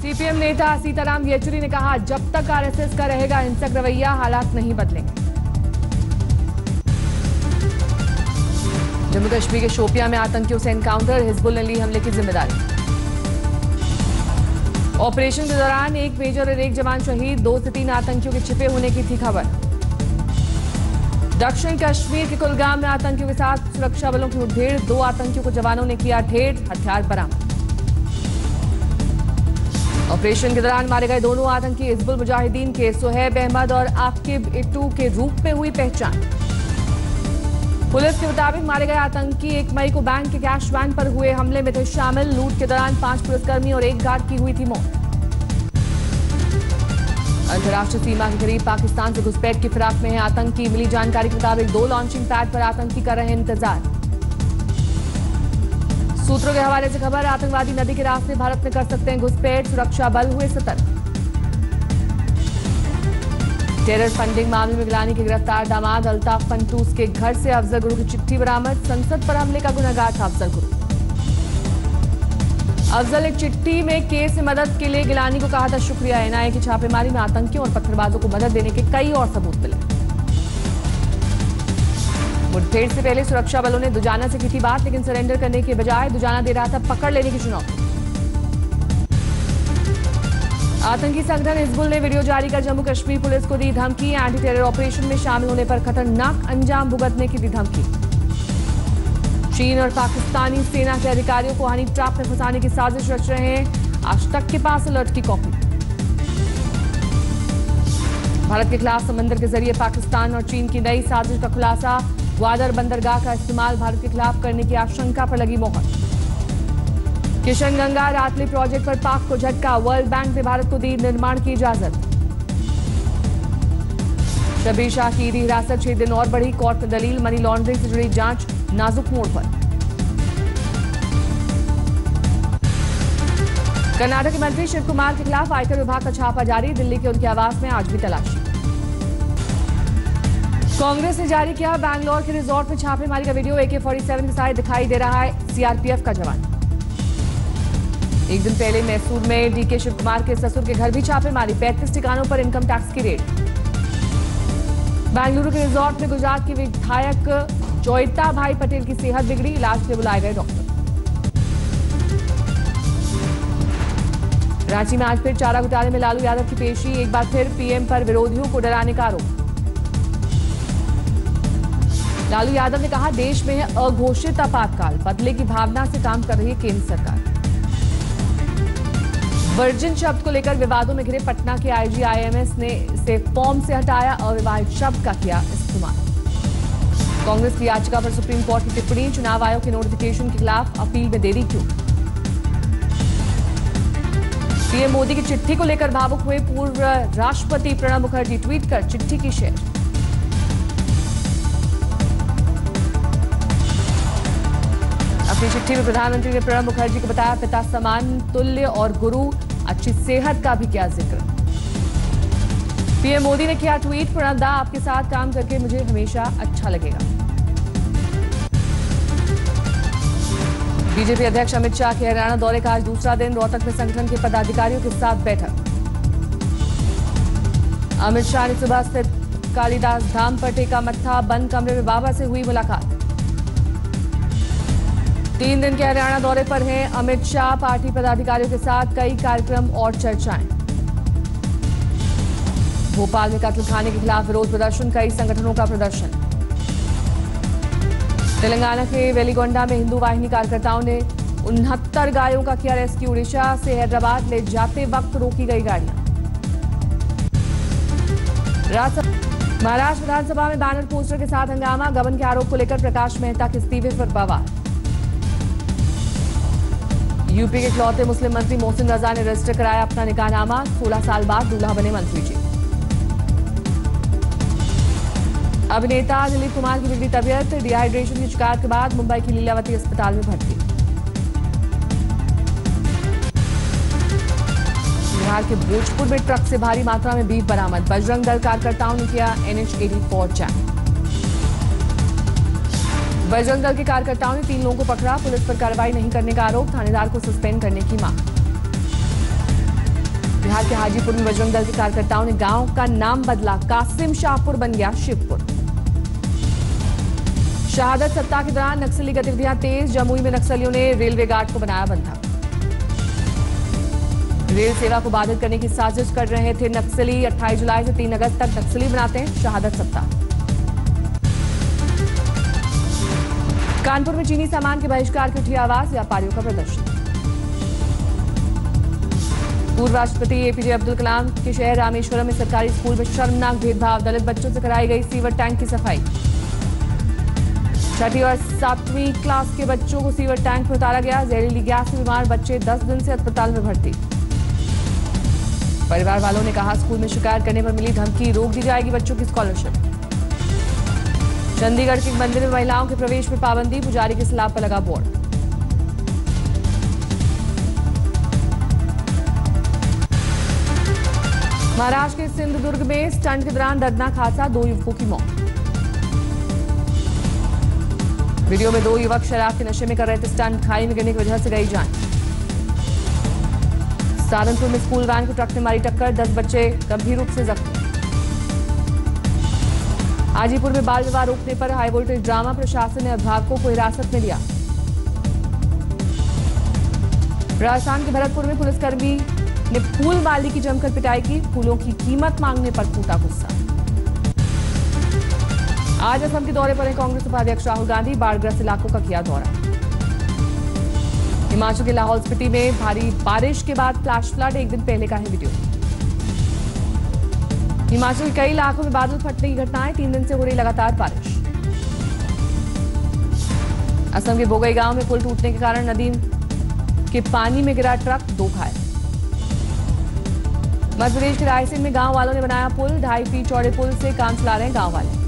CPM नेता सीताराम येचुरी ने कहा, जब तक आरएसएस का रहेगा हिंसक रवैया, हालात नहीं बदलेंगे। जम्मू कश्मीर के शोपियां में आतंकियों से एनकाउंटर, हिजबुल ने ली हमले की जिम्मेदारी। ऑपरेशन के दौरान एक मेजर और एक जवान शहीद, 2 से 3 आतंकियों के छिपे होने की थी खबर। दक्षिण कश्मीर के कुलगाम में आतंकियों के साथ सुरक्षा बलों की मुठभेड़, 2 आतंकियों को जवानों ने किया ढेर, हथियार बरामद। ऑपरेशन के दौरान मारे गए दोनों आतंकी हिजबुल मुजाहिदीन के सोहेब अहमद और आकिब इट्टू के रूप में हुई पहचान। पुलिस के मुताबिक मारे गए आतंकी 1 मई को बैंक के कैश वैन पर हुए हमले में थे शामिल। लूट के दौरान 5 पुलिसकर्मी और 1 गार्ड की हुई थी मौत। अंतर्राष्ट्रीय सीमा के करीब पाकिस्तान से घुसपैठ की फिराक में है आतंकी। मिली जानकारी के मुताबिक 2 लॉन्चिंग पैड पर आतंकी कर रहे हैं इंतजार। सूत्रों के हवाले से खबर, आतंकवादी नदी के रास्ते भारत में कर सकते हैं घुसपैठ, सुरक्षा बल हुए सतर्क। टेरर फंडिंग मामले में गिलानी के गिरफ्तार दामाद अल्ताफ फंटूस के घर से अफजल गुरु की चिट्ठी बरामद। संसद पर हमले का गुनहगार था अफजल गुरु। अफजल एक चिट्ठी में केस में मदद के लिए गिलानी को कहा था शुक्रिया। एनआईए की छापेमारी में आतंकियों और पत्थरबाजों को मदद देने के कई और सबूत मिले। मुठभेड़ से पहले सुरक्षा बलों ने दुजाना से की थी बात, लेकिन सरेंडर करने के बजाय दुजाना दे रहा था पकड़ लेने की चुनौती। आतंकी संगठन हिजबुल ने वीडियो जारी कर जम्मू कश्मीर पुलिस को दी धमकी। एंटी टेरर ऑपरेशन में शामिल होने पर खतरनाक अंजाम भुगतने की दी धमकी। चीन और पाकिस्तानी सेना के अधिकारियों को हनी ट्रैप में फंसाने की साजिश रच रहे हैं। आज तक के पास अलर्ट की कॉपी। भारत के खिलाफ समंदर के जरिए पाकिस्तान और चीन की नई साजिश का खुलासा। ग्वादर बंदरगाह का इस्तेमाल भारत के खिलाफ करने की आशंका पर लगी मोहर। किशनगंगा रातली प्रोजेक्ट पर पाक को झटका, वर्ल्ड बैंक ने भारत को दी निर्माण की इजाजत। शबीर शाह की ईडी हिरासत 6 दिन और बढ़ी, कोर्ट में दलील मनी लॉन्ड्रिंग से जुड़ी जांच नाजुक मोड़ पर। कर्नाटक के मंत्री शिव कुमार के खिलाफ आयकर विभाग का छापा जारी, दिल्ली के उनके आवास में आज भी तलाशी। कांग्रेस ने जारी किया बैंगलोर के रिजॉर्ट में छापेमारी का वीडियो, AK-47 के साथ दिखाई दे रहा है सीआरपीएफ का जवान। एक दिन पहले मैसूर में डीके शिव कुमार के ससुर के घर भी छापेमारी, 35 ठिकानों पर इनकम टैक्स की रेड। बेंगलुरु के रिजॉर्ट में गुजरात के विधायक जोईता भाई पटेल की सेहत बिगड़ी, इलाज के लिए बुलाए गए डॉक्टर। रांची में आज फिर चारा घोटाले में लालू यादव की पेशी, एक बार फिर पीएम पर विरोधियों को डराने का आरोप। लालू यादव ने कहा, देश में है अघोषित आपातकाल, बदले की भावना से काम कर रही है केंद्र सरकार। वर्जिन शब्द को लेकर विवादों में घिरे पटना के आईजी आईएमएस ने इसे फॉर्म से हटाया, अविवाहित शब्द का किया इस्तेमाल। कांग्रेस की याचिका पर सुप्रीम कोर्ट की टिप्पणी, चुनाव आयोग के नोटिफिकेशन के खिलाफ अपील में देरी क्यों। पीएम मोदी की चिट्ठी को लेकर भावुक हुए पूर्व राष्ट्रपति प्रणब मुखर्जी, ट्वीट कर चिट्ठी की शेयर। अपनी चिट्ठी में प्रधानमंत्री ने प्रणब मुखर्जी को बताया पिता समान, तुल्य और गुरु, अच्छी सेहत का भी किया जिक्र। पीएम मोदी ने किया ट्वीट, प्रणब दा, आपके साथ काम करके मुझे हमेशा अच्छा लगेगा। बीजेपी अध्यक्ष अमित शाह के हरियाणा दौरे का आज दूसरा दिन, रोहतक में संगठन के पदाधिकारियों के साथ बैठक। अमित शाह ने सुबह स्थित कालीदास धाम पर टेका मत्था, बंद कमरे में बाबा से हुई मुलाकात। 3 दिन के हरियाणा दौरे पर हैं अमित शाह, पार्टी पदाधिकारियों के साथ कई कार्यक्रम और चर्चाएं। भोपाल में कत्लखाने के खिलाफ विरोध प्रदर्शन, कई संगठनों का प्रदर्शन। तेलंगाना के वेलिगोंडा में हिंदू वाहिनी कार्यकर्ताओं ने 69 गायों का किया रेस्क्यू, उड़ीसा से हैदराबाद ले जाते वक्त रोकी गई गाड़ियां। महाराष्ट्र विधानसभा में बैनर पोस्टर के साथ हंगामा, गबन के आरोप को लेकर प्रकाश मेहता के इस्तीफे पर बवाल। यूपी के इकलौते मुस्लिम मंत्री मोहसिन रजा ने रजिस्टर कराया अपना निकाहनामा, 16 साल बाद दूल्हा बने मंत्री जी। अभिनेता दिलीप कुमार की बिगड़ी तबीयत, डिहाइड्रेशन की शिकायत के बाद मुंबई की लीलावती अस्पताल में भर्ती। बिहार के भोजपुर में ट्रक से भारी मात्रा में बीफ बरामद, बजरंग दल कार्यकर्ताओं ने किया NH-84 जाम। बजरंग दल के कार्यकर्ताओं ने 3 लोगों को पकड़ा, पुलिस पर कार्रवाई नहीं करने का आरोप, थानेदार को सस्पेंड करने की मांग। बिहार के हाजीपुर में बजरंग दल के कार्यकर्ताओं ने गांव का नाम बदला, कासिम शाहपुर बन गया शिवपुर। शहादत सप्ताह के दौरान नक्सली गतिविधियां तेज, जमुई में नक्सलियों ने रेलवे गार्ड को बनाया बंधक। रेल सेवा को बाधित करने की साजिश कर रहे थे नक्सली। 28 जुलाई से 3 अगस्त तक नक्सली मनाते हैं शहादत सप्ताह। कानपुर में चीनी सामान के बहिष्कार की उठी आवाज, व्यापारियों का प्रदर्शन। पूर्व राष्ट्रपति एपीजे अब्दुल कलाम के शहर रामेश्वरम में सरकारी स्कूल में शर्मनाक भेदभाव, दलित बच्चों से कराई गई सीवर टैंक की सफाई। 6वीं और 7वीं क्लास के बच्चों को सीवर टैंक में उतारा गया। जहरीली गैस से बीमार बच्चे 10 दिन से अस्पताल में भर्ती। परिवार वालों ने कहा स्कूल में शिकायत करने पर मिली धमकी, रोक दी जाएगी बच्चों की स्कॉलरशिप। चंडीगढ़ के मंदिर में महिलाओं के प्रवेश पर पाबंदी, पुजारी के स्लैब पर लगा बोर्ड। महाराष्ट्र के सिंधुदुर्ग में स्टंट के दौरान दर्दनाक हादसा, 2 युवकों की मौत। वीडियो में 2 युवक शराब के नशे में कर रहे थे स्टंट, खाई में गिरने की वजह से गई जान। सहारनपुर में स्कूल वैन को ट्रक ने मारी टक्कर, 10 बच्चे गंभीर रूप से जख्मी। हाजीपुर में बाल विवाह रोकने पर हाई वोल्टेज ड्रामा, प्रशासन ने अभिभावकों को हिरासत में लिया। राजस्थान के भरतपुर में पुलिसकर्मी ने फूल माली की जमकर पिटाई की, फूलों की कीमत मांगने पर फूटा गुस्सा। आज असम के दौरे पर हैं कांग्रेस उपाध्यक्ष राहुल गांधी, बाढ़ग्रस्त इलाकों का किया दौरा। हिमाचल के लाहौल स्पीति में भारी बारिश के बाद फ्लैश फ्लड, एक दिन पहले का है वीडियो। हिमाचल के कई इलाकों में बादल फटने की घटनाएं, 3 दिन से हो रही लगातार बारिश। असम के बोगई गांव में पुल टूटने के कारण नदी के पानी में गिरा ट्रक, 2 घायल। मध्य प्रदेश के रायसेन में गांव वालों ने बनाया पुल, 2.5 फीट चौड़े पुल से काम चला रहे हैं गांव वाले।